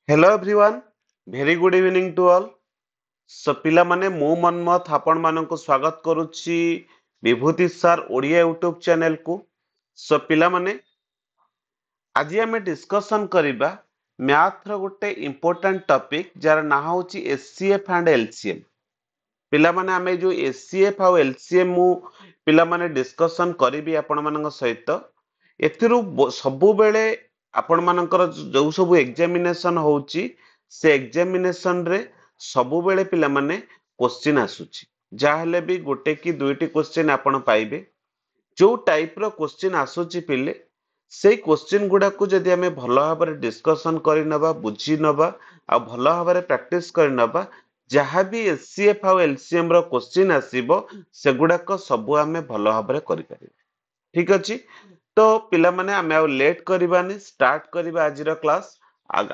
Hello everyone, very good evening to all. So ପିଲାମାନେ ମୁଁ ମନ୍ମଥ ଆପଣ ମାନଙ୍କୁ ସ୍ୱାଗତ କରୁଛି ବିଭୂତି ସାର୍ ଓଡ଼ିଆ ୟୁଟ୍ୟୁବ ଚ୍ୟାନେଲକୁ। ସୋ ପିଲାମାନେ ଆଜି ଆମେ ଡିସ୍କସନ୍ କରିବା ମ୍ୟାଥର ଗୋଟେ ଇମ୍ପୋର୍ଟାଣ୍ଟ ଟପିକ୍ ଯାର ନାଁ ହେଉଛି ଏଚସିଏଫ୍ ଆଣ୍ଡ ଏଲସିଏମ୍। ପିଲାମାନେ ଆମେ ଯୋଉ ଏଚସିଏଫ୍ ଆଉ ଏଲସିଏମ୍ ମୁଁ ପିଲାମାନେ ଡିସ୍କସନ୍ କରିବି ଆପଣମାନଙ୍କ ସହିତ ଏଥିରୁ ସବୁବେଳେ ଆପଣମାନଙ୍କର ଯୋଉ ସବୁ ଏକ୍ସାମିନେସନ ହଉଛି ସେ ଏକ୍ସାମିନେସନରେ ସବୁବେଳେ ପିଲାମାନେ କ୍ୱେଶ୍ଚିନ୍ ଆସୁଛି ଯାହା ହେଲେ ବି ଗୋଟେ କି ଦୁଇଟି କ୍ୱେଶ୍ଚିନ୍ ଆପଣ ପାଇବେ ଯୋଉ ଟାଇପର କ୍ୱେଶ୍ଚିନ୍ ଆସୁଛି ପିଲେ ସେଇ କ୍ୱେଶ୍ଚିନ୍ ଗୁଡାକୁ ଯଦି ଆମେ ଭଲ ଭାବରେ ଡିସ୍କସନ୍ କରିନେବା ବୁଝିନେବା ଆଉ ଭଲ ଭାବରେ ପ୍ରାକ୍ଟିସ୍ କରିନେବା ଯାହା ବି ଏଚସିଏଫ୍ ଆଉ ଏଲସିଏମ୍ ର କ୍ୱେଶ୍ଚିନ୍ ଆସିବ ସେଗୁଡାକ ସବୁ ଆମେ ଭଲ ଭାବରେ କରିପାରିବା। ଠିକ ଅଛି, ତ ପିଲାମାନେ ଆମେ ଆଉ ଲେଟ୍ କରିବାନି, ଷ୍ଟାର୍ଟ କରିବା ଆଜିର କ୍ଲାସ୍।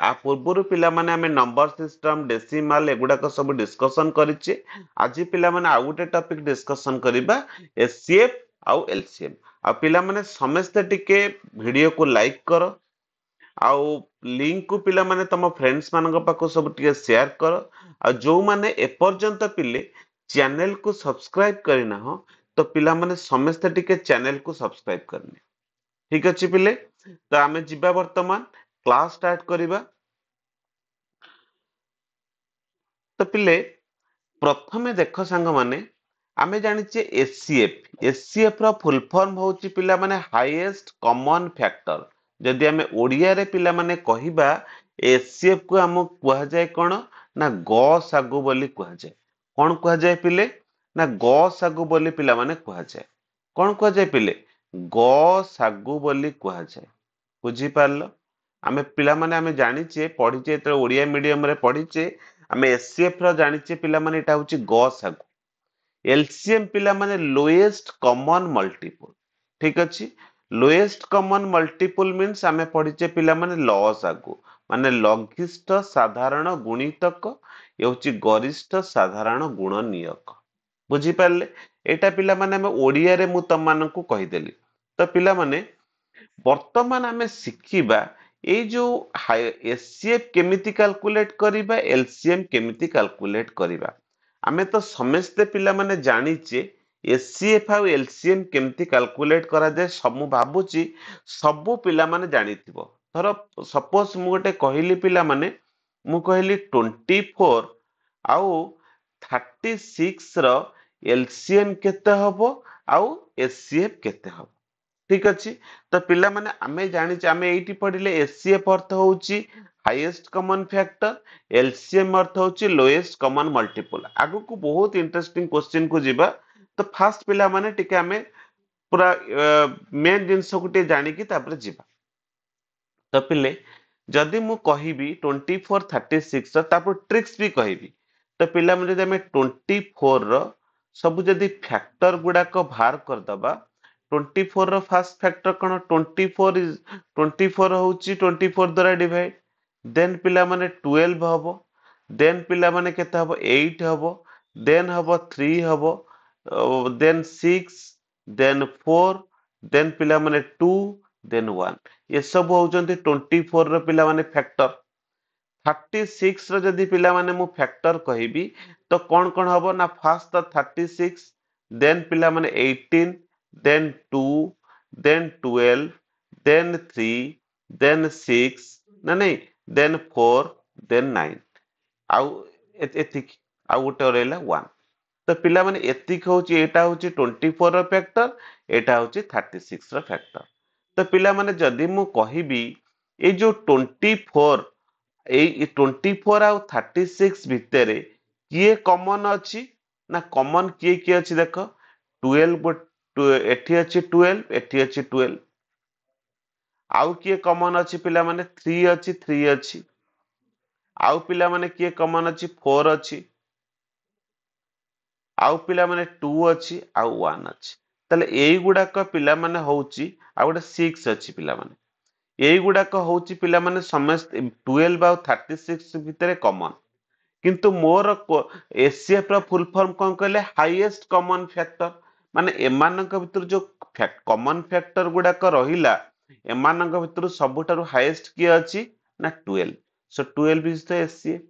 ଆ ପୂର୍ବରୁ ପିଲାମାନେ ଆମେ ନମ୍ବର ସିଷ୍ଟମ ଡେସିମାଲ ଏଗୁଡାକ ସବୁ ଡିସ୍କସନ୍ କରିଛେ। ଆଜି ପିଲାମାନେ ଆଉ ଗୋଟେ ଟପିକ ଡିସ୍କସନ୍ କରିବା ଏଚସିଏଫ୍ ଆଉ ଏଲସିଏମ୍। ଆଉ ପିଲାମାନେ ସମସ୍ତେ ଟିକେ ଭିଡିଓକୁ ଲାଇକ୍ କର ଆଉ ଲିଙ୍କକୁ ପିଲାମାନେ ତମ ଫ୍ରେଣ୍ଡସ୍ ମାନଙ୍କ ପାଖକୁ ସବୁ ଟିକେ ସେୟାର କର। ଆଉ ଯୋଉମାନେ ଏପର୍ଯ୍ୟନ୍ତ ପିଲେ ଚ୍ୟାନେଲକୁ ସବସ୍କ୍ରାଇବ କରିନାହଁ ତ ପିଲାମାନେ ସମସ୍ତେ ଟିକେ ଚ୍ୟାନେଲକୁ ସବସ୍କ୍ରାଇବ କରିନିଅ। ଠିକ ଅଛି ପିଲେ, ତ ଆମେ ଯିବା ବର୍ତ୍ତମାନ କ୍ଲାସ ଷ୍ଟାର୍ଟ କରିବା। ତ ପିଲେ ପ୍ରଥମେ ଦେଖ ସାଙ୍ଗମାନେ ଆମେ ଜାଣିଛେ ଏଚସିଏଫ୍ ର ଫୁଲ ଫର୍ମ ହଉଛି ପିଲାମାନେ ହାଇଏଷ୍ଟ କମନ ଫ୍ୟାକ୍ଟର। ଯଦି ଆମେ ଓଡ଼ିଆରେ ପିଲାମାନେ କହିବା ଏଚସିଏଫ୍ କୁ ଆମକୁ କୁହାଯାଏ କଣ ନା ଗସାଗୁ ବୋଲି କୁହାଯାଏ। କଣ କୁହାଯାଏ ପିଲେ ନା ଗସାଗୁ ବୋଲି ପିଲାମାନେ କୁହାଯାଏ। କଣ କୁହାଯାଏ ପିଲେ ଗସାଗୁ ବୋଲି କୁହାଯାଏ। ବୁଝିପାରିଲ, ଆମେ ପିଲାମାନେ ଆମେ ଜାଣିଛେ ପଢିଛେ ଯେତେବେଳେ ଓଡ଼ିଆ ମିଡିୟମରେ ପଢିଛେ ଆମେ ଏଚସିଏଫ୍ ର ଜାଣିଛେ ପିଲାମାନେ ଏଟା ହଉଛି ଗସାଗୁ। ଏଲସିଏମ୍ ପିଲାମାନେ ଲୋଏଷ୍ଟ କମନ ମଲ୍ଟିପୁଲ। ଠିକ ଅଛି, ଲୋଏଷ୍ଟ କମନ ମଲ୍ଟିପୁଲ ମିନ୍ସ ଆମେ ପଢିଛେ ପିଲାମାନେ ଲସାଗୁ ମାନେ ଲଘିଷ୍ଠ ସାଧାରଣ ଗୁଣିତକ ହେଉଛି ଗରିଷ୍ଠ ସାଧାରଣ ଗୁଣନୀୟକ। ବୁଝିପାରିଲେ, ଏଇଟା ପିଲାମାନେ ଆମେ ଓଡ଼ିଆରେ ମୁଁ ତମମାନଙ୍କୁ କହିଦେଲି। ତ ପିଲାମାନେ ବର୍ତ୍ତମାନ ଆମେ ଶିଖିବା ଏଇ ଯୋଉ ଏଚସିଏଫ୍ କେମିତି କାଲକୁଲେଟ କରିବା, ଏଲସିଏମ୍ କେମିତି କାଲକୁଲେଟ କରିବା। ଆମେ ତ ସମସ୍ତେ ପିଲାମାନେ ଜାଣିଛେ ଏଚସିଏଫ୍ ଆଉ ଏଲସିଏମ୍ କେମିତି କାଲକୁଲେଟ କରାଯାଏ। ମୁଁ ଭାବୁଛି ସବୁ ପିଲାମାନେ ଜାଣିଥିବ। ଧର ସପୋଜ ମୁଁ ଗୋଟେ କହିଲି ପିଲାମାନେ, ମୁଁ କହିଲି 24 ଆଉ 36 ର ଏଲସିଏମ୍ କେତେ ହବ ଆଉ ଏଚସିଏଫ୍ କେତେ ହବ। ଠିକ ଅଛି, ତ ପିଲାମାନେ ଆମେ ଜାଣିଛେ, ଆମେ ଏଇଠି ପଢିଲେ ଏଚସିଏଫ୍ ଅର୍ଥ ହଉଛି ହାଇଏଷ୍ଟ କମନ ଫ୍ୟାକ୍ଟର, ଏଲସିଏମ୍ ଅର୍ଥ ହଉଛି ଲୋଏଷ୍ଟ କମନ ମଲ୍ଟିପୁଲ। ଆଗକୁ ବହୁତ ଇଣ୍ଟରେଷ୍ଟିଂ କ୍ୱେଶ୍ଚିନ୍ କୁ ଯିବା। ତ ଫାଷ୍ଟ ପିଲାମାନେ ଟିକେ ଆମେ ପୁରା ମେନ୍ ଜିନିଷକୁ ଟିକେ ଜାଣିକି ତାପରେ ଯିବା। ତ ପିଲେ ଯଦି ମୁଁ କହିବି 24 36 ର ତାପରେ ଟ୍ରିକ୍ସ ବି କହିବି। ତ ପିଲାମାନେ ଯଦି ଆମେ 24 ର ସବୁ ଯଦି ଫ୍ୟାକ୍ଟର ଗୁଡାକ ବାହାର କରିଦବା, 24 ର ଫାର୍ଷ୍ଟ ଫ୍ୟାକ୍ଟର କଣ 24 ହଉଛି 24 ଦ୍ୱାରା ଡିଭାଇଡ, ଦେନ୍ ପିଲାମାନେ 12 ହବ, ଦେନ୍ ପିଲାମାନେ କେତେ ହବ 8 ହବ, ଦେନ୍ ହବ 3 ହବ, ଦେନ୍ 6, ଦେନ୍ 4, ଦେନ୍ ପିଲାମାନେ 2, ଦେନ୍ 1। ଏସବୁ ହଉଛନ୍ତି 24 ର ପିଲାମାନେ ଫ୍ୟାକ୍ଟର। 36 ର ଯଦି ପିଲାମାନେ ମୁଁ ଫ୍ୟାକ୍ଟର କହିବି ତ କଣ କଣ ହବ ନା ଫାର୍ଷ୍ଟ ତ 36, ଦେନ୍ ପିଲାମାନେ 18, then 2, then 12, then 3, then 6 ନା ନାଇଁ, then 4, then 9 ଆଉ ଏତିକି, ଆଉ ଗୋଟେ ରହିଲା 1। ତ ପିଲାମାନେ ଏତିକି ହଉଛି, ଏଇଟା ହଉଛି 24 ର ଫ୍ୟାକ୍ଟର, ଏଇଟା ହଉଛି 36 ର ଫ୍ୟାକ୍ଟର। ତ ପିଲାମାନେ ଯଦି ମୁଁ କହିବି ଏଇ ଯୋଉ 24, ଏଇ 24 ଆଉ 36 ଭିତରେ କିଏ କମନ ଅଛି ନା କମନ କିଏ କିଏ ଅଛି ଦେଖ, 12 ଏଠି ଅଛି 12, ଏଠି ଅଛି 12। ଆଉ କିଏ କମନ ଅଛି ପିଲାମାନେ 3 ଅଛି, 3 ଅଛି। ଆଉ ପିଲାମାନେ କିଏ କମନ ଅଛି 4 ଅଛି। ଆଉ ପିଲାମାନେ 2 ଅଛି ଆଉ 1 ଅଛି। ତାହେଲେ ଏଇଗୁଡାକ ପିଲାମାନେ ହଉଛି, ଆଉ ଗୋଟେ 6 ଅଛି ପିଲାମାନେ। ଏଇଗୁଡାକ ହଉଛି ପିଲାମାନେ ସମସ୍ତେ 12 ଆଉ 36 ଭିତରେ କମନ। କିନ୍ତୁ ମୋର ଏଚସିଏଫ୍ ର ଫୁଲ ଫର୍ମ କଣ କହିଲେ ହାଇଏଷ୍ଟ କମନ ଫ୍ୟାକ୍ଟର। ମାନେ ଏମାନଙ୍କ ଭିତରୁ ଯୋଉ କମନ ଫ୍ୟାକ୍ଟର ଗୁଡାକ ରହିଲା, ଏମାନଙ୍କ ଭିତରୁ ସବୁଠାରୁ ହାଇଏଷ୍ଟ କିଏ ଅଛି ନା 12। सो 12 इज द एचसीएफ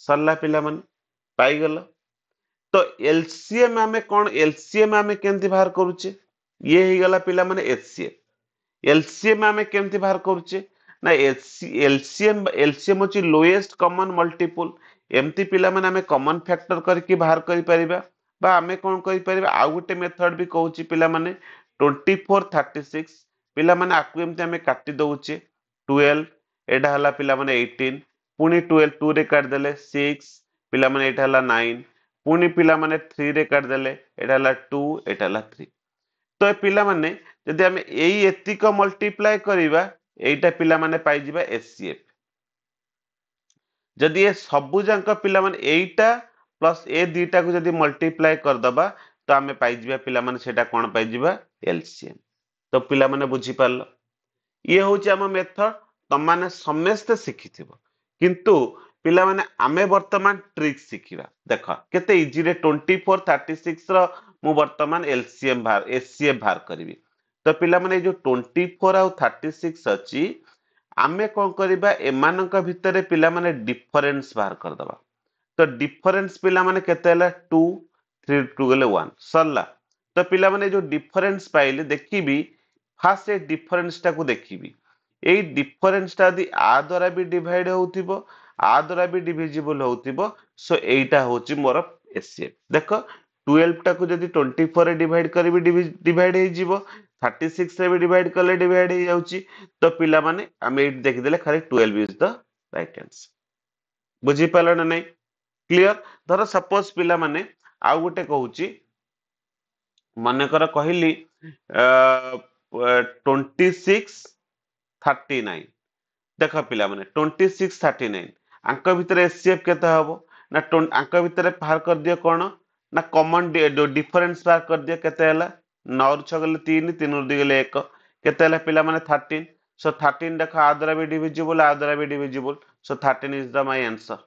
सरला पिला माने पाइगल तो एलसीएम आमे कोन एलसीएम आमे केमती बाहर करूचे ये ही गला पिला माने एचसीएफ एलसीएम आमे केमती बाहर करूचे ना एलसीएम एलसीएम होची लोएस्ट कॉमन मल्टीपल एमती पिला माने आमे कॉमन फैक्टर करके बाहर करि परिबा बा आमे कोन करि परिबा आ गुटे मेथड भी कहूची पिला माने 24 36 पिला माने आकु एमती आमे काटी दउचे 12 एटा हला पिला माने 18 पुनी 12 2 रे काट देले 6 पिला माने एटा हला 9 पुनी पिला माने 3 रे काट देले एटा हला 2 एटा हला 3 तो ए पिला माने जदि आमे एई एतिक मल्टीप्लाई करिबा एइटा पिला माने पाइ जिबा एचसीएफ जदि ए सबु जांक पिला माने एइटा प्लस ए दुईटा को जदि मल्टीप्लाई कर दबा तो आमे पाइ जिबा पिला माने सेटा कोन पाइ जिबा एलसीएम तो पिला माने बुझी पारलो ये होची आम मेथड तम माने समस्त शिखिथिबो किंतु पिला माने आमे वर्तमान ट्रिक शिखिबा देखो केते इजी रे 24 36 रो मु वर्तमान एलसीएम बाहर एचसीएफ बाहर करिवि तो पिला माने जो 24 आउ 36 अछि आमे कोन करिबा एमानक भितरे पिला माने डिफरेंस बाहर कर दबा तो डिफरेंस पिला माने केते हला 2 3 2 गले 1 सरला तो पिला माने जो डिफरेंस पाइले देखिबी फास्ट ए डिफरेंस टा को देखिबी एई डिफरेंस टा यदि आ द्वारा भी डिवाइड होउथिबो आ द्वारा भी डिविजिबल होउथिबो सो एइटा होची मोर एचसीएफ देखो 12 टा को यदि 24 रे डिवाइड करबी डिवाइड हे जिवो 36 रे भी डिवाइड करले डिवाइड हे जाउची तो पिला माने हम एइ देखि देले खाली 12 इज द राइट आंसर बुझी पालो ना नहीं क्लियर धर सपोज पिला माने आउ गुटे कहूची माने कर कहिली 26 39 देख पिला माने 26 39 आंक भितरे एचसीएफ केते हबो ना आंक भितरे बाहर कर दियो कोन ना कॉमन डिफरेंस बाहर कर दियो केते हला 9 रु 6 गले 3 3 रु 2 गले 1 केते हला पिला माने 13 सो 13 देख आ द्वारा भी डिविजिबल आ द्वारा भी divisible so 13 is the my answer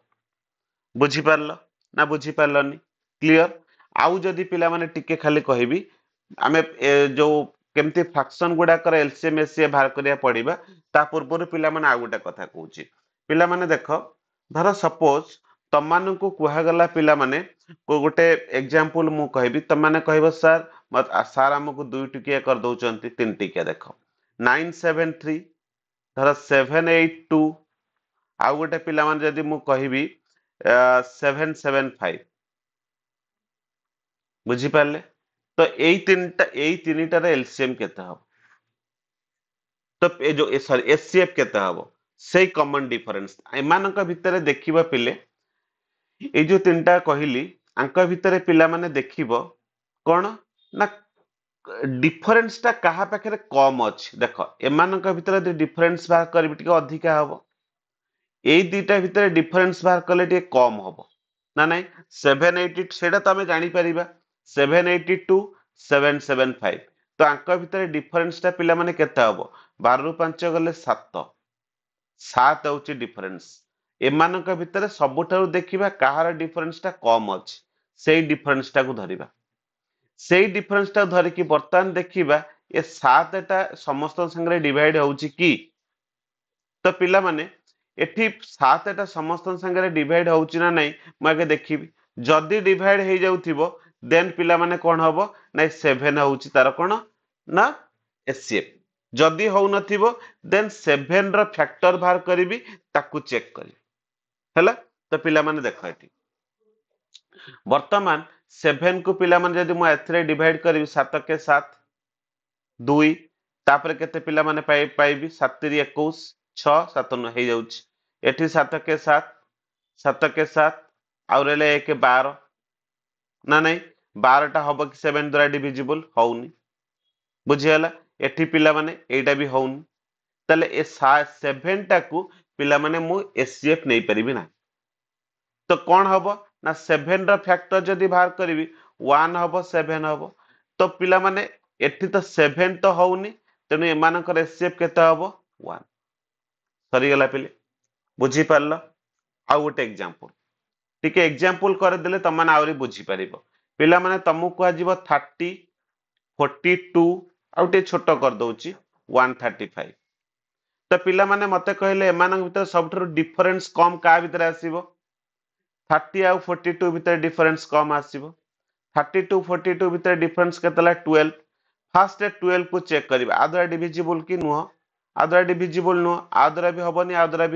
बुझी पारलो ना बुझी पारलोनी क्लियर आउ जदी पिला माने टिके खाली कहिबी आमे जो केमती फ्रैक्शन गुडा कर एलसीएम एचसीएफ बाहर करिया पड़िबा ता पूर्व पिला माने आ गुटा कथा कहूची पिला माने देखो धर सपोज तमानन को कुहा गला पिला माने को गुटे एग्जांपल मु कहबी तमाने कहबो सर मत सर हमको दुई टिकिया कर दउचंती तीन टिकिया देखो 973 धर 782 आ गुटे पिला माने जदी मु कहबी 775 बुझी पाले तो एई तीनटा रे एलसीएम केते हबो तो ए जो सॉरी एचसीएफ केते हबो सेई कॉमन डिफरेंस एमानक भितरे देखिबा पिले ए जो तीनटा कहिली आंक भितरे पिला माने देखिबो कोन ना डिफरेंस टा कहा पाखरे कम अछि देखो एमानक भितरे डिफरेंस बाहर करबी टिके अधिका हबो एई दुईटा भितरे डिफरेंस बाहर करले टिके कम हबो ना नहीं 780 सेटा तो आमे जानि परिबा 782 775 तो आंक भितरे डिफरेंस टा पिला माने केते हबो 12 रु 5 गले 7 7 होची डिफरेंस एमानक भितरे सबुठारु देखिबा कहार डिफरेंस टा कम अछि सेई डिफरेंस टा को धरिबा सेई डिफरेंस टा धरि कि वर्तमान देखिबा ए 7 टा समस्त संगे डिवाइड होउची की तो पिला माने एठी 7 टा समस्त संगे डिवाइड होउची ना नहीं म आगे देखिबी जदी डिवाइड हे जाउथिबो देन पिला माने कोन हबो ना 7 होउची तार कोन ना एचसीएफ जदी हो नथिबो देन 7 रो फैक्टर बाहर करिवि ताकू चेक करी हैला तो पिला माने देखो एठी वर्तमान 7 को पिला माने जदी मु एथरे डिवाइड करिवि 7 के 7 2 तापर केते पिला माने पाइबी 7 री 21 6 7 न हे जाउची एठी 7 के 7 7 के 7 और रेले 1 12 ना नहीं 12 टा हबो कि 7 द्वारा डिविजिबल होउनी बुझियाला एठी पिला माने एटा भी होउनी तले ए 7 टा को पिला माने मु एचसीएफ नै परिबी ना तो कोन हबो ना 7 रा फैक्टर जदी बाहर करबी 1 हबो 7 हबो तो पिला माने एठी तो 7 तो होउनी तने एमानकर एचसीएफ केते हबो 1 सरी गला पिले बुझी पारलो आ गोटे एग्जांपल टिके एग्जांपल कर देले त माने आवरी बुझी परिबो पिला माने तमु को आजीबो 30 42 आउटे छोटो कर दउची 135 तो पिला माने मते कहले एमानक भितर सबठरो डिफरेंस कम का भितर आसीबो 30 आ 42 भितर डिफरेंस कम आसीबो 32 42 भितर डिफरेंस केतला 12 फास्ट 12 को चेक करिबा आद्रा डिविजिबल की नुह आद्रा डिविजिबल नुह आद्रा भी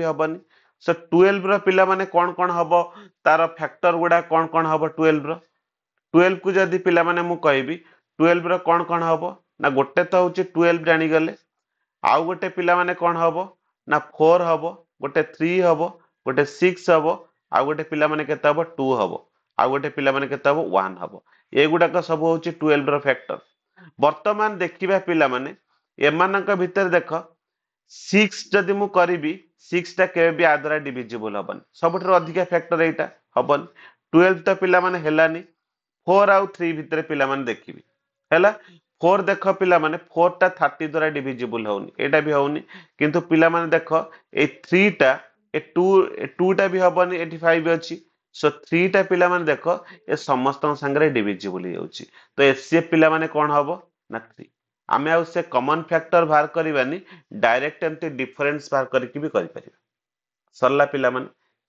हबनी सो 12 रो पिला माने कोन हबो तार फैक्टर गुडा कोन हबो 12 रो 12 को जदी पिला माने मु कहबी 12 रो कोन हबो ना गोटे तो होची 12 जानी गले आउ गोटे पिला माने कोन हबो ना 4 हबो गोटे 3 हबो गोटे 6 हबो आउ गोटे पिला माने केते हबो 2 हबो आउ गोटे पिला माने केते हबो 1 हबो एगुडा का सब होची 12 रो फैक्टर वर्तमान देखिबा पिला माने एमानक भितर देख 6 जदि मु करिबी 6 टा केबे भी आद्रा डिविजिबल हबन सबठरो अधिका फैक्टर एटा हबन 12 तो पिला माने हेलानी 4 आउ 3 भितर पिला माने देखिबी हैला 4 देख पिला माने 4 टा 30 द्वारा डिविजिबल होउनी एटा भी होउनी किंतु पिला माने देख ए 3 टा ए 2 टा भी हबनी 85 अछि सो 3 टा पिला माने देख ए समस्त संगरे डिविजिबल होउची तो एचसीएफ पिला माने कोन हबो ना 3 आमे आउ से कॉमन फैक्टर बाहर करबानी डायरेक्ट एमती डिफरेंस बाहर करके भी करि परिबा सरला पिला माने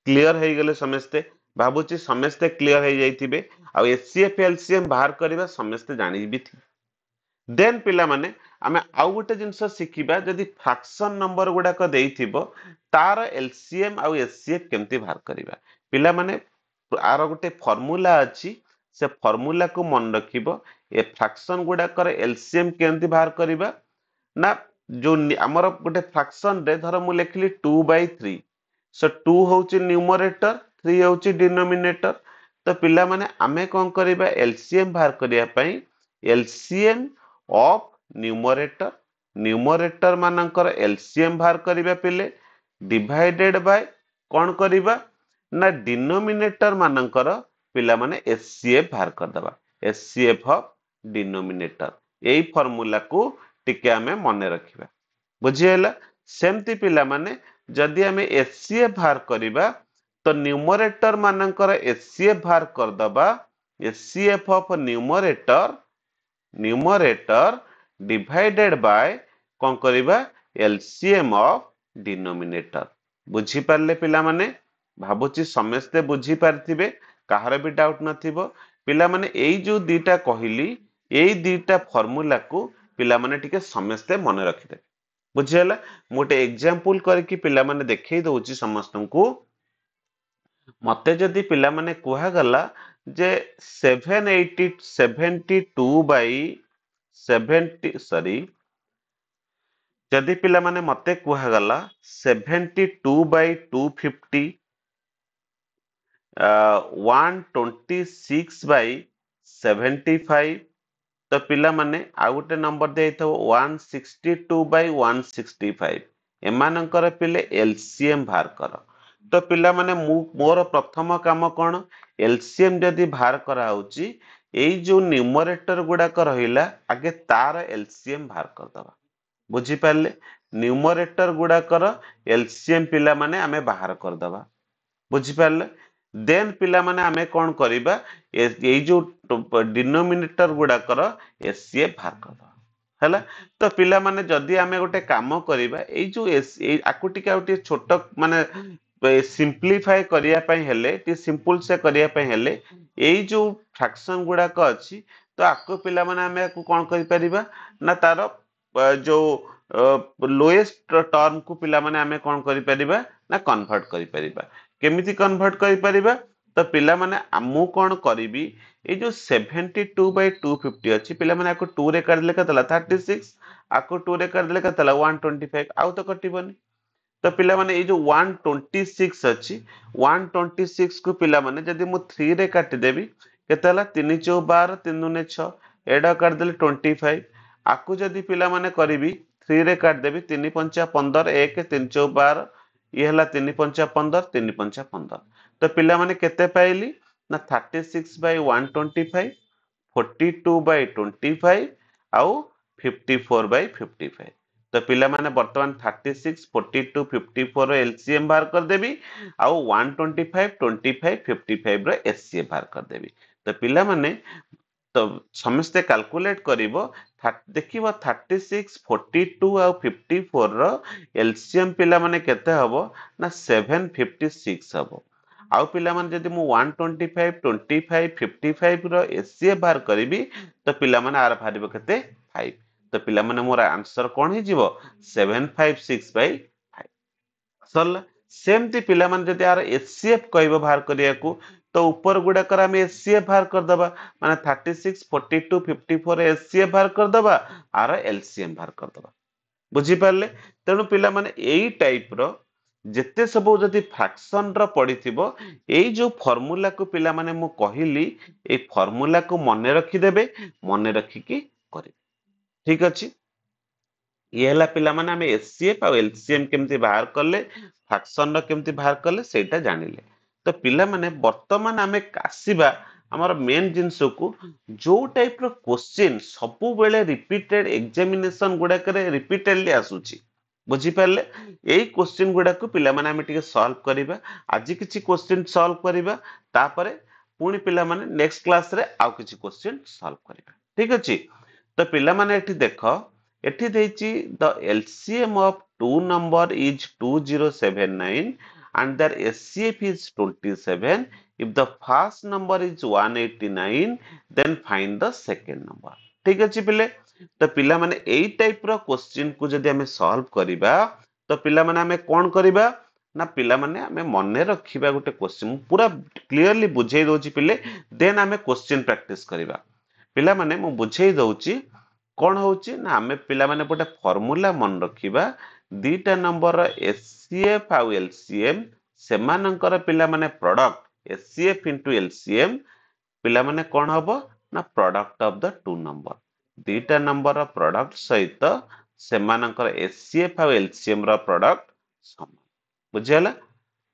क्लियर हे गेले समस्ते भाबुची समस्ते क्लियर हे जाइतिबे आ एचसीएफ एलसीएम बाहर करबा समस्ते जानि भी थी देन पिला माने आमे आउ गोटे जिंस सिखिबा जदी फ्रैक्शन नंबर गुडा को देइथिबो तार एलसीएम आ एचसीएफ केमती बाहर करबा पिला माने आर गोटे फार्मूला अछि से फार्मूला को मन रखिबो ए फ्रैक्शन गुडा कर एलसीएम केमती बाहर करबा ना जो हमर गोटे फ्रैक्शन रे धर मु लेखली 2/3 सो 2 होची न्यूमरेटर 3 होची डिनोमिनेटर तो पिला माने आमे कोन करबा एलसीएम बाहर करिया पई एलसीएम ऑफ न्यूमरेटर मानकर एलसीएम बाहर करिबा पिले डिवाइडेड बाय कोन करिबा ना डिनोमिनेटर मानकर पिला माने एचसीएफ बाहर कर दबा HCF of denominator AE formula को टिके आमे मने रखिबा बुझियला सेमती पिला माने जदी आमे एचसीएफ बाहर करिबा तो न्यूमरेटर मानकर एचसीएफ बाहर कर दबा HCF of numerator divided by कोन करिबा एलसीएम ऑफ डिनोमिनेटर बुझी पारले पिला माने भाबुची समस्ते बुझी पारथिबे काहर भी डाउट नथिबो पिला माने एई जो दीटा कहिली एई दीटा फार्मूला को पिला माने टिके समस्ते मने रखिदे बुझियला मोटे एग्जांपल करके पिला माने देखै दउची समस्तंकु मते जदी पिला माने कुहा गला जे 72 बाई 70 सॉरी जदी पिला माने मते कुहा गला 72 बाई 250 126 बाई 75 तो पिला माने आ गोटे नंबर देइथो 162 बाई 165 एमानकर पिले एलसीएम बाहर कर तो पिला माने मोर प्रथम काम कोन एलसीएम जदी बाहर करा होची एई जो न्यूमरेटर गुडा कर रहिला आगे तार एलसीएम बाहर कर दबा बुझी पाले न्यूमरेटर गुडा कर एलसीएम पिला माने आमे बाहर कर दबा बुझी पाले देन पिला माने आमे कोन करिबा एई जो डिनोमिनेटर गुडा कर एचसीएफ बाहर कर दबा हैला तो पिला माने जदी आमे गोटे काम करिबा एई जो आकुटिका उटी छोट माने सिंपलीफाई करिया पई हेले टी सिंपल से करिया पई हेले एई जो फ्रैक्शन गुडा को अछि तो आको पिला माने आमे को कोन करि परिबा ना तार जो लोएस्ट टर्म को पिला माने आमे कोन करि परिबा ना कन्वर्ट करि परिबा केमिति कन्वर्ट करि परिबा तो पिला माने मु कोन करिबी ए जो 72 बाय 250 अछि पिला माने आको 2 रे कर देले कतला 36 आको 2 रे कर देले कतला 125 आउ तो कटिबनी तो पिला माने ए जो 126 अछि 126 को पिला माने जदी मु 3 रे काटि देबी केतला 3 4 12 3 9 6 एडा कर देले 25 आकु जदी पिला माने करिबी 3 रे काट देबी 3 5 15 1 3 4 12 ये हला 3 5 15 3 5 15 तो पिला माने केते पाइली ना 36 बाय 125 42 बाय 25 आउ 54 बाय 55 तो पिला माने वर्तमान 36 42 54 रो एलसीएम बाहर कर देबी आउ 125 25 55 रो एचसीएफ बाहर कर देबी तो पिला माने तो समस्ते कैलकुलेट करिवो देखिवो 36 42 आ 54 रो एलसीएम पिला माने केते हबो ना 756 हबो आउ पिला माने जदि मु 125 25 55 रो एचसीएफ बाहर करिवि तो पिला माने आर बाहरिबो केते 5 तो पिला माने मोर आंसर कोन हि जिवो 756 बाय 5 सरला सेमती पिला माने जदि आर एचसीएफ कहबो बाहर करिया को तो ऊपर गुडा कर हम एचसीएफ बाहर कर दबा माने 36 42 54 एचसीएफ बाहर कर दबा आर एलसीएम बाहर कर दबा बुझी पारले तेनु पिला माने एई टाइप रो जेते सब जदि फ्रैक्शन रो पडिथिबो एई जो फार्मूला को पिला माने मु कहिली ए फार्मूला को मने रखि देबे मने रखि की करिवे ठीक अछि ये हला पिला माने हमें एचसीएफ आ एलसीएम केमती बाहर करले फ्रैक्शन रो केमती बाहर करले सेटा जानिले तो पिला माने वर्तमान हमें आसीबा हमर मेन जिंस को जो टाइप रो क्वेश्चन सबु बेले रिपीटेड एग्जामिनेशन गुडा करे रिपीटेडली आसुची बुझी पारले एई क्वेश्चन गुडा को पिला माने हमें टिके सॉल्व करिबा आज किछि क्वेश्चन सॉल्व करिबा तापरे पुनी पिला माने नेक्स्ट क्लास रे आउ किछि क्वेश्चन सॉल्व करिबा ठीक अछि तो पिला माने एठी देखो एठी देइछि the LCM of two number is 2079 and their SCF is 27. If the first number is 189 then find the second number ठीक अछि पिले तो पिला माने एई टाइप रो क्वेश्चन को जदि हमें सॉल्व करिबा तो पिला माने हमें कोन करिबा ना पिला माने हमें मने रखिबा गोटे क्वेश्चन पूरा क्लियरली बुझेई दोछि पिले देन हमें क्वेश्चन प्रैक्टिस करिबा पिला माने मु बुझेई दोछि कोन होउछि ना हमें पिला माने गोटे फार्मूला मन रखिबा दीटा नंबर एचसीएफ आ एलसीएम सेमानंकर पिला माने प्रोडक्ट एचसीएफ इनटू एलसीएम पिला माने कोन हबो ना product of the two number दीटा नंबर प्रोडक्ट सहित सेमानंकर एचसीएफ आ एलसीएम रो प्रोडक्ट समान बुझियला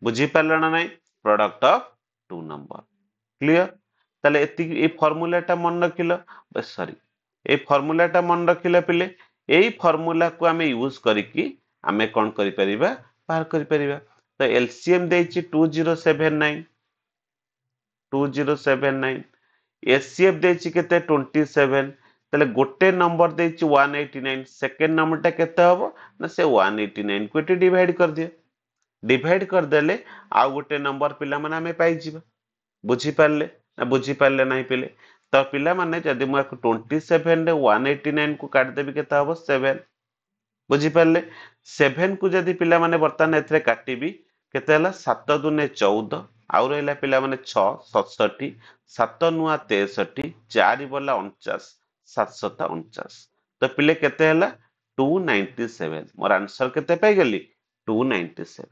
बुझी पारला ना नाही product of two number clear ताले एति ए फार्मूलाटा मन रखिलो बस सॉरी ए फार्मूलाटा मन रखिले पिले एई फार्मूला को हमें यूज करिकि हमें कोन करि परिबा बाहर करि परिबा तो एलसीएम देछि 2079 एचसीएफ देछि केते 27 तले गोटे नंबर देछि 189 सेकंड नंबरटा केते हबो ना से 189 को एटी डिवाइड कर देले आ गोटे नंबर पिला माने हमें पाई जिबा बुझी पारले नाही पिले तो पिला माने जदि मु 27 रे 189 को काट देबी केता हबो 7 बुझी पारले 7 को जदि पिला माने वर्तमान एथरे काटिबी केते हला 7 दुने 14 आउ रहला पिला माने 6 67 7 नुआ 63 4 बोला 49 7 सता 49 तो पिले केते हला 297 मोर आंसर केते पाई गेली 297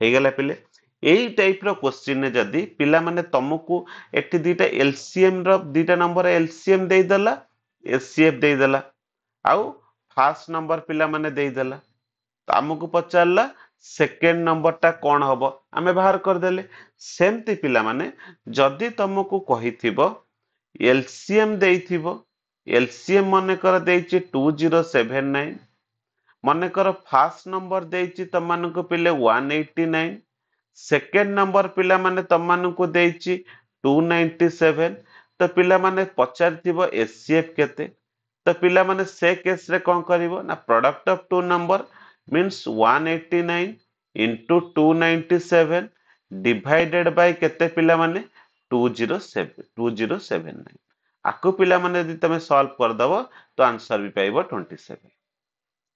हे गेला पिले एई टाइप रो क्वेश्चन ने जदी पिला माने तुमको एठी दीटा एलसीएम रो दीटा नंबर एलसीएम देई दला एचसीएफ देई दला आउ फर्स्ट नंबर पिला माने देई दला तो हमको पचारला सेकंड नंबर ता कोन हबो हमें बाहर कर देले सेमती पिला माने जदी तुमको कहिथिबो एलसीएम देइथिबो एलसीएम माने कर देइछि 2079 माने कर फर्स्ट नंबर देइछि तमनको पिले 189 सेकेंड नंबर पिला माने तमनको देइछि 297 तो पिला माने पचारथिबो एचसीएफ केते तो पिला माने से केस रे कोन करिवो ना product of two number means 189 into 297 divided by केते पिला माने 2079 आको पिला माने यदि तमे सॉल्व कर दबो तो आंसर भी पाइबो 27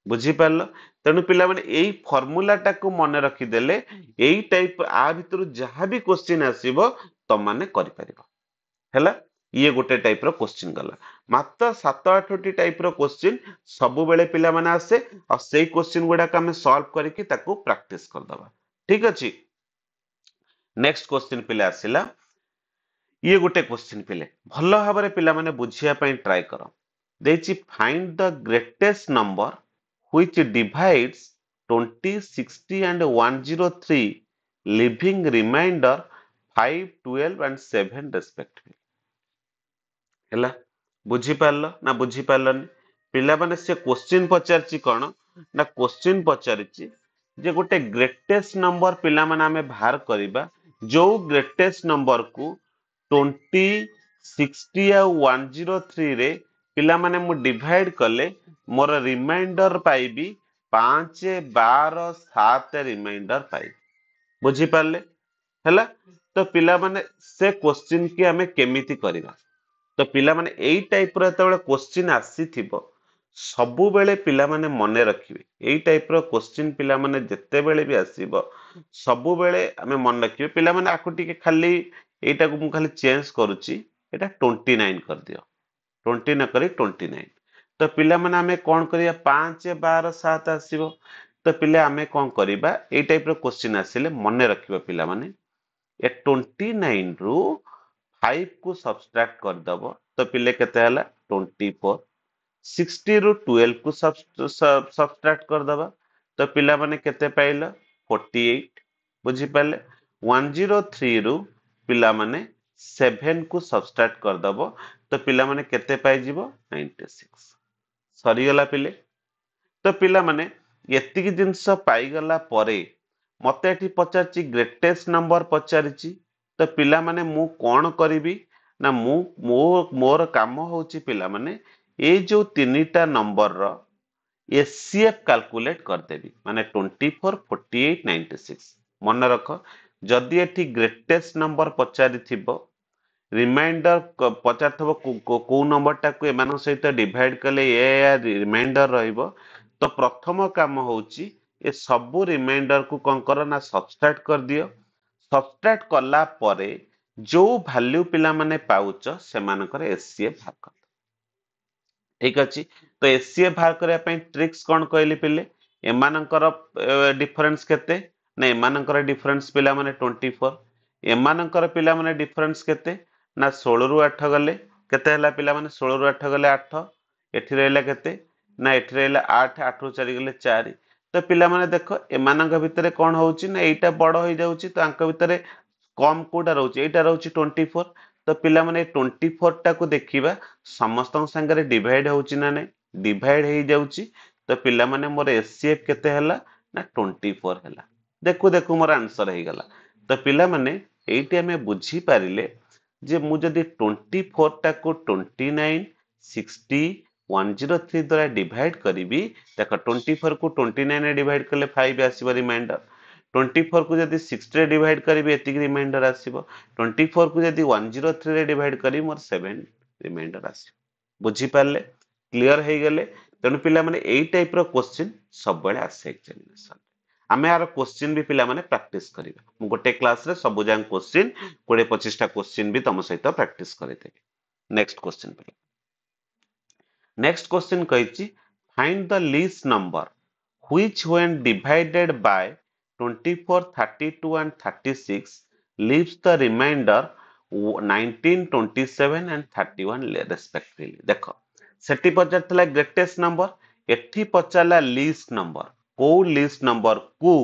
बुझी पारलो तेनु पिला माने एई फार्मूलाटा को मने रखि देले एई टाइप आ भितरु जहा भी क्वेश्चन आसीबो त माने करि परिबो हैला ये गोटे टाइप रो क्वेश्चन गला मात्र 7-8 टी टाइप रो क्वेश्चन सब बेले पिला माने आसे आ सेई क्वेश्चन गुडा का हमें सॉल्व करिकि ताको प्रैक्टिस कर दबा ठीक अछि नेक्स्ट क्वेश्चन पिले आसिला ये गोटे क्वेश्चन पिले भलो भाबरे पिला माने बुझिया पई ट्राई करो देछि find the greatest number which divides 20, 60 and 103 leaving remainder 5, 12 and 7 respectively हैला बुझी पारलो ना बुझी पारलनी पिला माने से क्वेश्चन पचारछि कोन ना क्वेश्चन पचारछि जे गोटे ग्रेटेस्ट नंबर पिला माने हमें बाहर करिबा जो ग्रेटेस्ट नंबर को 20, 60 ଆଉ 103 रे पिला माने मु डिवाइड कले मोर रिमाइंडर पाइबी 5 12 7 रिमाइंडर पाइबी बुझी पारले हैला तो पिला माने से क्वेश्चन की हमें केमिति करिवा तो पिला माने एई टाइप रो तबले क्वेश्चन आसीथिबो सबु बेले पिला माने मने रखिबे एई टाइप रो क्वेश्चन पिला माने जत्ते बेले भी आसीबो सबु बेले हमें मन रखिबे पिला माने आकु टिके खाली एटा को मु खाली चेंज करूची एटा 29 कर दियो 20 न करी 29 तो पिला माने हमें कोन करिया 5 12 7 आसीबो तो पिले हमें कोन करिबा एई टाइप रो क्वेश्चन आसीले मने रखिबो पिला माने ए 29 रु 5 को सब्सट्रैक्ट कर दबो तो पिले केते हला 24 60 रु 12 को सब्सट्रैक्ट कर दबा तो पिला माने केते पाइलो 48 बुझी पाले 103 रु पिला माने 7 को सब्सट्रैक्ट कर दबो तो पिला माने केते पाइ जिवो 96 सरी गला पिले तो पिला माने एतिकी जिंस पाई गला परे मते एठी पचारची ग्रेटेस्ट नंबर पचारची तो पिला माने मु कोन करिवि ना मु मोर काम होची पिला माने ए जो तीनिटा नंबर रो एचसीएफ कैलकुलेट कर देबी माने 24 48 96 मन रख जदि एठी ग्रेटेस्ट नंबर पचारि थिबो रिमाइंडर पचारथबो को नंबर टाकू एमान सहित डिवाइड कले ए रिमाइंडर रहिबो तो प्रथम काम होची ए सबु रिमाइंडर को कोन कर ना सब्सट्रैक्ट कर दियो सब्सट्रैक्ट कला परे जो वैल्यू पिला माने पाउच सेमानकर एचसीएफ भाग कर ठीक अछि तो एचसीएफ भाग करया पई ट्रिक्स कोन कहली पिले एमानकर डिफरेंस केते ना एमानकर डिफरेंस पिला माने 24 एमानकर पिला माने डिफरेंस केते ना 16 रु 8 गले केते हला पिला माने 16 रु 8 गले 8 एठी रहला केते ना एठी रहला 8 8 रु 4 गले 4 तो पिला माने देखो एमानक भितरे कोन होउची ना एटा बड़ होई जाउची तो आंक भितरे कम कोटा रहउची एटा रहउची 24 तो पिला माने 24 टा को देखिबा समस्त संगे डिवाइड होउची ना नै डिवाइड हेई जाउची तो पिला माने मोर एचसीएफ केते हला ना 24 हला देखु देखु मोर आंसर हेई गला तो पिला माने एइटी हमें बुझी पारिले जे मु जदी 24 टा को 29 60 103 द्वारा डिवाइड करिवि देखो 24 को 29 रे डिवाइड करले 5 आसीबो रिमाइंडर 24 को जदी 60 रे डिवाइड करिवि एतिक रिमाइंडर आसीबो 24 को जदी 103 रे डिवाइड करी मोर 7 रिमाइंडर आसीबो बुझी पारले क्लियर हेई गेले तेनु पिला माने एई टाइप रो क्वेश्चन सब बेले आसे एग्जामिनेशन आमे आरो क्वेश्चन भी पिला माने प्रैक्टिस करिवे मु गोटे क्लास रे सब जांग क्वेश्चन 20 25 टा क्वेश्चन भी तम सहित प्रैक्टिस करितेबी नेक्स्ट क्वेश्चन पिला नेक्स्ट क्वेश्चन कहिछि find the least number which when divided by 24 32 and 36 leaves the remainder 19 27 and 31 respectively देखो सेठी पचारथला ग्रेटेस्ट नंबर एठी पचारला लीस्ट नंबर को लीस्ट नंबर को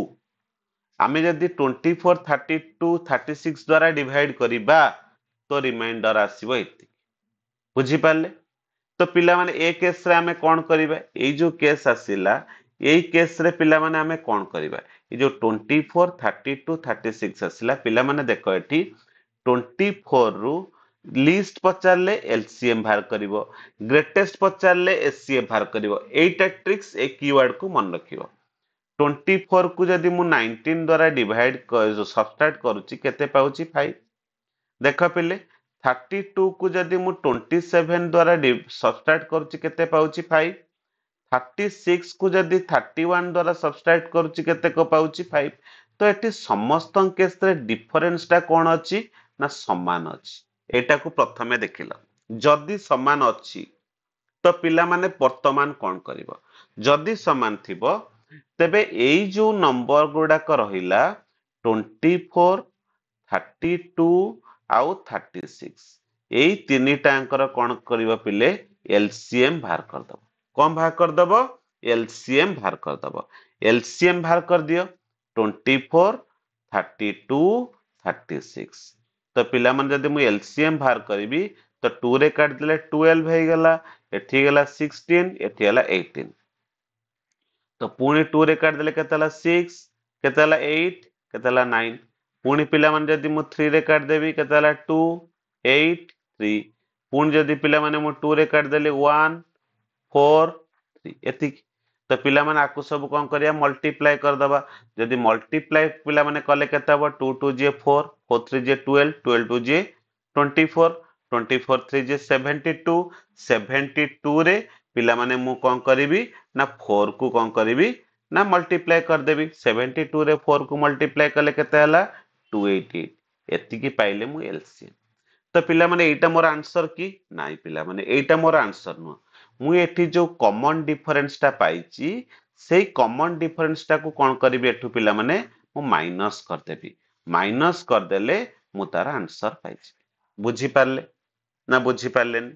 आमे जदी 24 32 36 द्वारा डिवाइड करिबा तो रिमाइंडर आसीबो एति बुझी पारले तो पिला माने ए केस रे हमें कोन करिबा ए जो केस आसिला एई केस रे पिला माने हमें कोन करिबा ए जो 24 32 36 आसिला पिला माने देखो एठी 24 रु लीस्ट पचारले एलसीएम बाहर करिवो ग्रेटेस्ट पचारले एचसीएफ बाहर करिवो एटा ट्रिक्स ए कीवर्ड को मन रखिवो 24 को जदी मु 19 द्वारा डिवाइड जो सब्सट्रैक्ट करूची केते पाउची 5 देखो पिले 32 को जदी मु 27 द्वारा सब्सट्रैक्ट करूची केते पाउची 5 36 को जदी 31 द्वारा सब्सट्रैक्ट करूची केते को पाउची 5 तो एटी समस्त केस रे डिफरेंस टा कोन अछि ना समान अछि एटा को प्रथमे देखिला जदी समान अछि तो पिला माने वर्तमान कोन करिवो जदी समान थिबो तेबे एई जो नंबर गुडा को रहिला 24 32 आउ 36 एई तीनिटा अंकर कोन करिवो पिले एलसीएम बाहर कर दबो कौन बाहर कर दबो एलसीएम बाहर कर दबो एलसीएम बाहर कर दियो 24 32 36 तो पिला मन जदी मु एलसीएम बाहर करबी तो 2 रे काट देले 12 हे गला एठी गला 16 एठी गला 18 तो पुणी 2 रे काट देले केतला 6 केतला 8 केतला 9 पुणी पिला मन जदी मु 3 रे काट देबी केतला 2 8 3 पुणी जदि पिला माने मु 2 रे काट देली 1 4 3 एतिक तो पिला माने आकु सब कोन करिया मल्टीप्लाई कर दबा जदि मल्टीप्लाई पिला माने कले केते हबो 2 2 जे 4 4 3 जे 12 12 2 जे 24 24 3 जे 72 72 रे पिला माने मु कोन करिवि ना 4 को कोन करिवि ना मल्टीप्लाई कर देबी 72 रे 4 को मल्टीप्लाई कले केते हला 288 एतिकी पाइले मु एलसीएम तो पिला माने एटा मोर आंसर की नाइ पिला माने एटा मोर आंसर नु मु एठी जो कॉमन डिफरेंस टा पाइची सेई कॉमन डिफरेंस टा को कोन करिवि एठु पिला माने मु माइनस कर देबी माइनस कर देले मु तार आंसर पाइची बुझी पारले ना बुझी पारलेन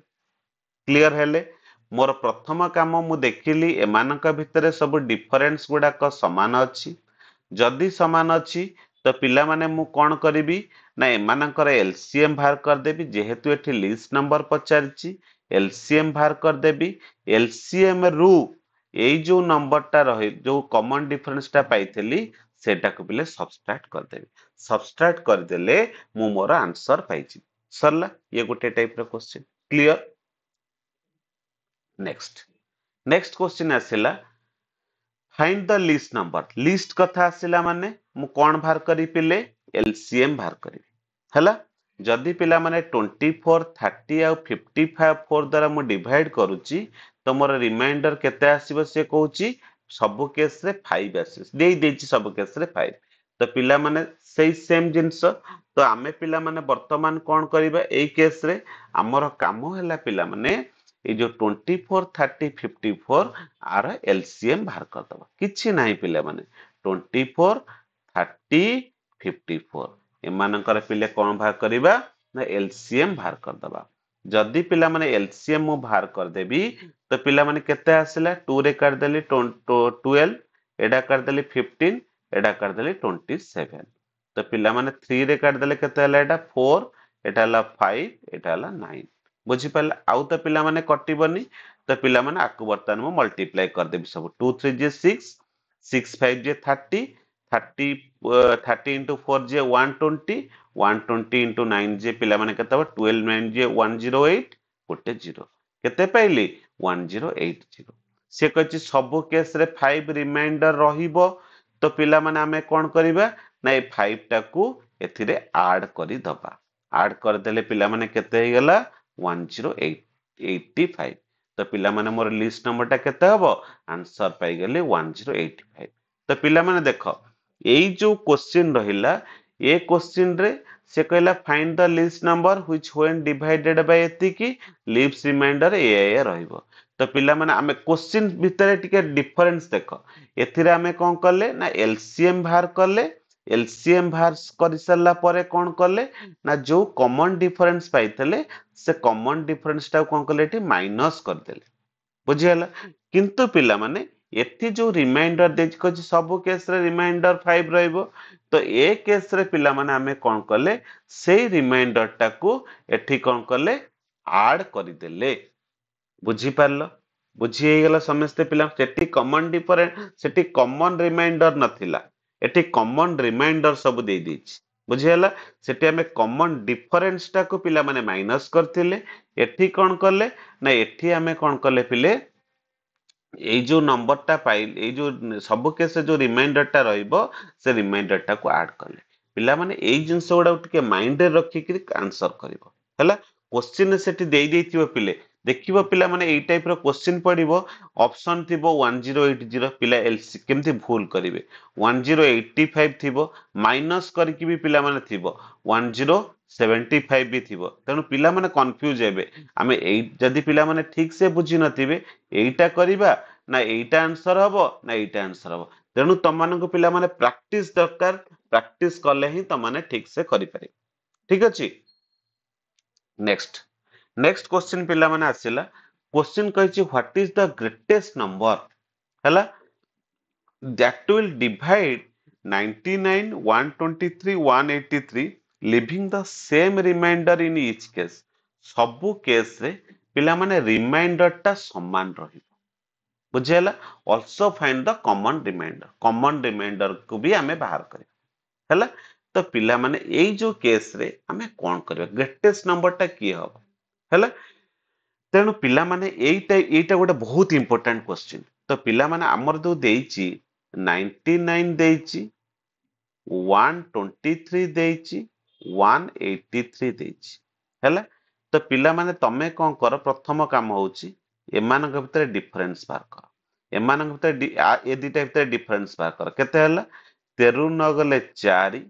क्लियर हेले मोर प्रथम काम मु देखिली एमानक भितरे सब डिफरेंस गुडा को समान अछि जदि समान अछि तो पिला माने मु कोन करिवि ना एमानकर एलसीएम बाहर कर देबी जेहेतु एठी लिस्ट नंबर पचारची एलसीएम बाहर कर देबी एलसीएम रु एई जो नंबर टा रही जो कॉमन डिफरेंस टा पाइथली सेटा को पिले सबट्रैक्ट कर देबी सबट्रैक्ट कर देले मु मोर आंसर पाइची सरला ये गोटे टाइप रो क्वेश्चन क्लियर नेक्स्ट क्वेश्चन आसिला find the least number least कथा आसिला माने मु कोन बाहर करी पिले एलसीएम बाहर करी हला जदि पिला माने 24 30 आ 55 4 द्वारा मु डिवाइड करूची तो मोर रिमाइंडर केते आसीबो से कहूची सब केस रे 5 आसी देई देची सब केस रे 5 तो पिला माने सेही सेम जिंस तो आमे पिला माने वर्तमान कोन करिबा एई केस रे हमर काम हैला पिला माने ए जो 24 30 54 आर एलसीएम बाहर कर दबा किछि नाही पिले माने 24 30 54 एमानकर पिले कोन बाहर करिबा ना एलसीएम बाहर कर दबा जदि पिला माने एलसीएम मु बाहर कर देबी तो पिला माने केते आसिला 2 रे काट देली 12 एडा काट देली 15 एडा काट देली 27 तो पिला माने 3 रे काट देले केते हला एडा 4 एटा हला 5 एटा हला 9 बुझी पाला आउ तो पिला माने कटिबनी तो पिला माने आकु वर्तमान मु मल्टीप्लाई कर देबी सब 2 3 जे 6 6 5 जे 30 30 30 into 4 जे 120 120 into 9 जे पिला माने केते 12 9 जे 108 गोटे 0 केते पाइली 1080 से कहछि सब केस रे 5 रिमाइंडर रहिबो तो पिला माने हमें कोन करिबा ना ए 5 टा को एथिरे ऐड करि दबा ऐड कर देले पिला माने केते हे गेला 1085 तो पिला माने मोर लिस्ट नंबर टा केते हबो आंसर पाई गेले 1085 तो पिला माने देखो एई जो क्वेश्चन रहिला ए क्वेश्चन रे से कहला find the least number which when divided by एतिकी लीव्स रिमाइंडर ए रहिबो तो पिला माने हमें क्वेश्चन भितरे टिके डिफरेंस देखो एथिरे हमें कोन करले ना एलसीएम बाहर करले एलसीएम बाहर करि सरला परे कोन करले ना जो कॉमन डिफरेंस पाइतले से कॉमन डिफरेंस टा कोन करले एठी माइनस कर देले बुझियला किंतु पिला माने एठी जो रिमाइंडर दे कछि सब केस रे रिमाइंडर 5 रहइबो तो ए केस रे पिला माने हमें कोन करले सेही रिमाइंडर टा को एठी कोन करले ऐड करि देले बुझी पारलो बुझी हे गेला समस्त पिला सेठी कॉमन डिफरेंस सेठी कॉमन रिमाइंडर नथिला एठी कॉमन रिमाइंडर सब दे दिछि बुझियला सेठी हमें कॉमन डिफरेंस टा को पिला माने माइनस करथिले एठी कोन करले ना एठी हमें कोन करले पिले एई जो नंबर टा पाइल एई जो सब केस जो रिमाइंडर टा रहिबो से रिमाइंडर टा को ऐड करले पिला माने एई जिंस गुडा टिके माइंड रे रखि कि आंसर करिवो हला क्वेश्चन सेठी देई देथिबो पिले देखिबो पिला माने एई टाइप रो क्वेश्चन पडिबो ऑप्शन थिबो 1080 पिला एलसी केमथि भूल करिवे 1085 थिबो माइनस करके भी पिला माने थिबो 1075 भी थिबो तेनु पिला माने कंफ्यूज हेबे आमे एई जदी पिला माने ठीक से बुझी नथिबे एईटा करिबा ना एईटा आंसर हबो ना एईटा आंसर हबो तेनु तमानन को पिला माने प्रैक्टिस दरकार प्रैक्टिस करले ही तमाने ठीक से करि पारे ठीक अछि नेक्स्ट क्वेश्चन पिला माने आसिला क्वेश्चन कहिछि what is the greatest number हला that will divide 99 123 183 leaving the same remainder in each case सबु केस रे पिला माने रिमाइंडर टा समान रहिबो बुझेला also find the common remainder को भी हमें बाहर करियो हला तो पिला माने एई जो केस रे हमें कोन करियो ग्रेटेस्ट नंबर टा की हबो हैला तेणु पिला माने एइटा गोटे बहुत इंपोर्टेंट क्वेश्चन तो पिला माने हमर जो देइची 99 देइची 123 देइची 183 देइची हैला तो पिला माने तमे कोन कर प्रथम काम होउची एमानक भितर डिफरेंस बार कर एमानक भितर ए दिटा भितर डिफरेंस बार कर केते हैला 13 न गले 4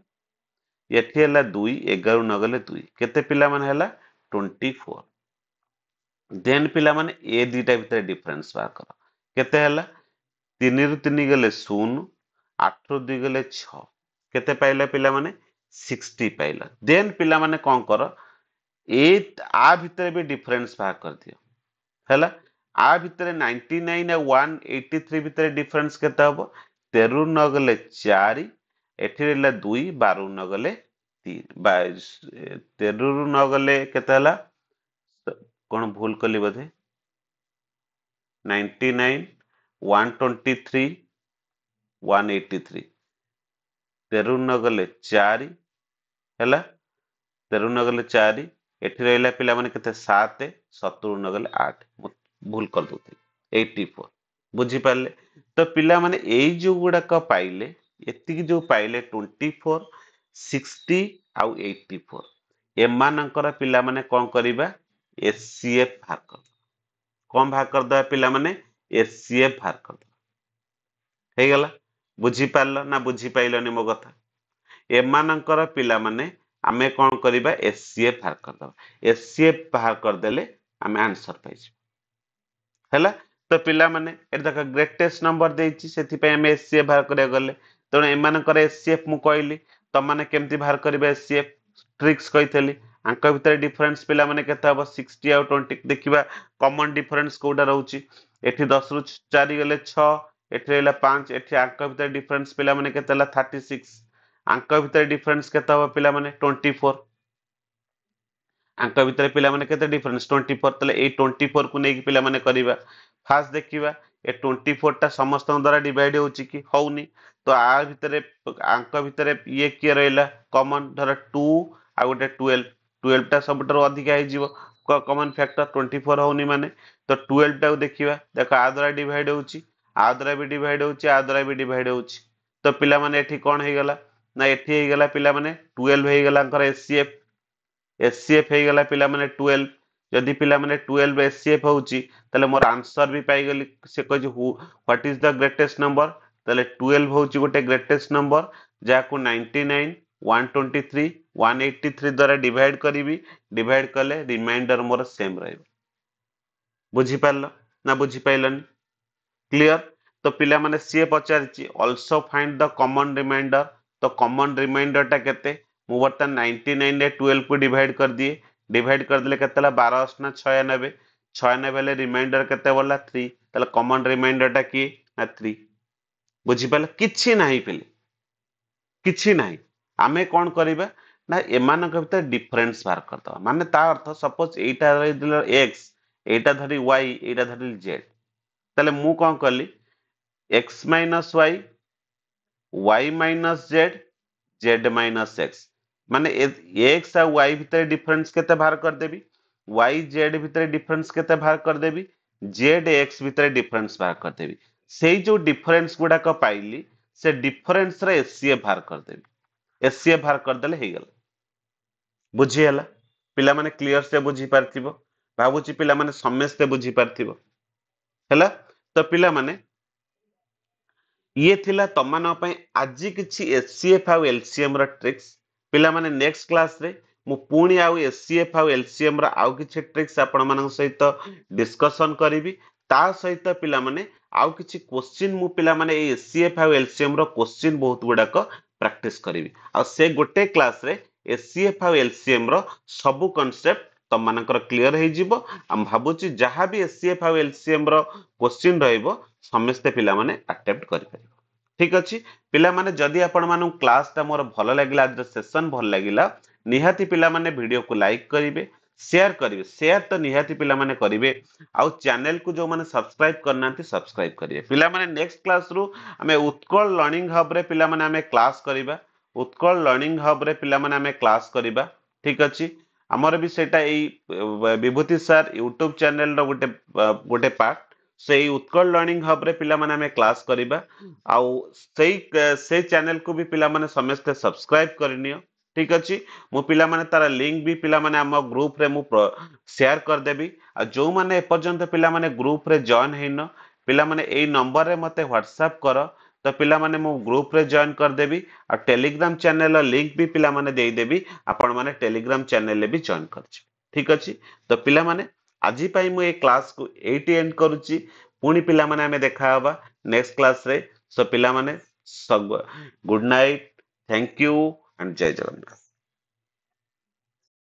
एठी हैला 2 11 न गले 2 केते पिला माने हैला 24 देन पिला माने ए दिटा भितर डिफरेंस बार कर केते हैला 3 रु 3 गले 0 8 रु 2 गले 6 केते पाइला पिला माने 60 पाइला देन पिला माने कोन कर ए आ भितर भी डिफरेंस बाहर कर दियो हैला आ भितर 99 आ 183 भितर डिफरेंस केते हबो 13 न गले 4 एठी रहला 2 12 न गले 3 22 13 रु न गले केते हला कोन भूल कली बधे 99 123 183 13 न गले 4 हैला 13 न गले 4 एठी रहला पिला माने केते 7 17 न गले 8 भूल कर दोती 84 बुझी पाले तो पिला माने एई जो गुडा का पाइले एति की जो पाइले 24 60 आउ 84 एमानकर पिला माने कोन करिबा एचसीएफ बाहर कर कोन बाहर कर दबा पिला माने एचसीएफ बाहर कर हे गला बुझी पारलो ना बुझी पाइलोनी मो कथा एमानकर पिला माने आमे कोन करिबा एचसीएफ बाहर कर दबा एचसीएफ बाहर कर देले आमे आंसर पाइ हैला तो पिला माने ए देखा ग्रेटेस्ट नंबर देइची सेति पे हम एचसीएफ बाहर करे गले तण एमान करे एचसीएफ मु कहली त माने केमति बाहर करबे एचसीएफ ट्रिक्स कहितली अंक भीतर डिफरेंस पिला माने केते हबो 60 आ 20 देखिबा कॉमन डिफरेंस कोडा रहउची एठी 10 रु 4 गले 6 एठी रहला 5 एठी अंक भीतर डिफरेंस पिला माने केते हला 36 अंक भीतर डिफरेंस केते हबो पिला माने 24 अंक भीतर पिला माने केते डिफरेंस 24 तले ए 24 को नेकी पिला माने करिबा फास्ट देखिबा ए 24 टा समस्त द्वारा डिवाइड होउची कि होउनी तो आ भीतर अंक भीतर ये के रहला कॉमन धर 2 आ गोटे 12 12 टा सबटर अधिक आइ जीवो कॉमन फैक्टर 24 होउनी माने तो 12 टा देखिबा देखो आ द्वारा डिवाइड होउची आ द्वारा भी डिवाइड होउची आ द्वारा भी डिवाइड होउची तो पिला माने एठी कोन हे गला ना एठी हे गला पिला माने 12 हे गला अंकर एचसीएफ एचसीएफ हे गला पिला माने 12 जदि पिला माने 12 एचसीएफ होउची तले मोर आंसर भी पाई गली से कह what is the greatest number तले 12 होउची गोटे ग्रेटेस्ट नंबर जाको 99 123 183 द्वारा डिवाइड करीबी डिवाइड कले रिमाइंडर मोर सेम रहइबो बुझी पारलो ना बुझी पाइलनी क्लियर तो पिला माने सी पचारची also find the common remainder तो कॉमन रिमाइंडर टा केते मु बर्तन 99 रे 12 को डिवाइड कर दिए डिवाइड कर देले केतेला 12 असना 96 96 ले रिमाइंडर केते बोला 3 तले कॉमन रिमाइंडर टा की ना 3 बुझी पाले किछि नाही पिले किछि नाही आमे कोन करिबा ना एमानक भीतर डिफरेंस बार करतबा माने ता अर्थ सपोज एटा दिला x एटा धरी y एटा धरी z तले मु कोन करली x minus y y minus z z minus x माने x आ y भीतर डिफरेंस केते बाहर कर देबी y z भीतर डिफरेंस केते बाहर कर देबी z x भीतर डिफरेंस बाहर कर देबी सेई जो डिफरेंस गुडा को पाइली से डिफरेंस रे एचसीएफ बाहर कर देबी एचसीएफ बाहर कर देले हे गेल बुझी हला पिला माने क्लियर से बुझी पारथिबो भाबुची पिला माने समस्त बुझी पारथिबो हला तो पिला माने ये थिला तमन पई आजि किछि एचसीएफ आ एलसीएम रा ट्रिक्स पिला माने नेक्स्ट क्लास रे मु पुणी आउ एचसीएफ आ एलसीएम रा आउ किछि ट्रिक्स आपण मानक सहित डिस्कशन करिवि ता सहित पिला माने आउ किछि क्वेश्चन मु पिला माने एचसीएफ आ एलसीएम रा क्वेश्चन बहुत गुडा को प्रैक्टिस करिवि आ से गोटे क्लास रे एचसीएफ आ एलसीएम रा सब कांसेप्ट तम मानकर क्लियर हे जिवो हम भाबुची जहां भी एचसीएफ आ एलसीएम रा क्वेश्चन रहइबो समस्त पिला माने अटेम्प्ट करि परिबो ठीक अछि पिला माने जदि आपण मानु क्लास ता मोर भलो लागिला आज सेशन भल लागिला निहाती पिला माने वीडियो को लाइक करिवे शेयर तो निहाती पिला माने करिवे आउ चैनल को जो माने सब्सक्राइब करनांती सब्सक्राइब करिवे पिला माने नेक्स्ट क्लास रु हमें उत्कल लर्निंग हब रे पिला माने हमें क्लास करिबा उत्कल लर्निंग हब रे पिला माने हमें क्लास करिबा ठीक अछि ଆମର ବି ସେଇଟା ଏଇ ବିଭୂତି ସାର୍ ୟୁଟ୍ୟୁବ ଚ୍ୟାନେଲର ଗୋଟେ ପାର୍ଟ। ସେଇ ଉତ୍କଳ ଲର୍ଣ୍ଣିଂ ହବରେ ପିଲାମାନେ ଆମେ କ୍ଲାସ୍ କରିବା। ଆଉ ସେଇ ଚ୍ୟାନେଲକୁ ବି ପିଲାମାନେ ସମସ୍ତେ ସବସ୍କ୍ରାଇବ କରିନିଅ। ଠିକ ଅଛି। ମୁଁ ପିଲାମାନେ ତାର ଲିଙ୍କ ବି ପିଲାମାନେ ଆମ ଗ୍ରୁପରେ ମୁଁ ସେୟାର କରିଦେବି। ଆଉ ଯୋଉମାନେ ଏପର୍ଯ୍ୟନ୍ତ ପିଲାମାନେ ଗ୍ରୁପରେ ଜଏନ୍ ହେଇନ, ପିଲାମାନେ ଏଇ ନମ୍ବରରେ ମତେ ହ୍ୱାଟ୍ସଆପ୍ କର। ତ ପିଲାମାନେ ମୁଁ ଗ୍ରୁପରେ ଜଏନ୍ କରିଦେବି। ଆଉ ଟେଲିଗ୍ରାମ ଚ୍ୟାନେଲର ଲିଙ୍କ ବି ପିଲାମାନେ ଦେଇଦେବି। ଆପଣମାନେ ଟେଲିଗ୍ରାମ ଚ୍ୟାନେଲରେ ବି ଜଏନ୍ କରିଯିବେ। ଠିକ ଅଛି। ତ ପିଲାମାନେ ଆଜି ପାଇଁ ମୁଁ ଏଇ କ୍ଲାସକୁ ଏଇଠି ଏଣ୍ଡ କରୁଛି। ପୁଣି ପିଲାମାନେ ଆମେ ଦେଖା ହବା ନେକ୍ସଟ କ୍ଲାସରେ। ସୋ ପିଲାମାନେ good night, thank you and ଜୟ ଜଗନ୍ନାଥ।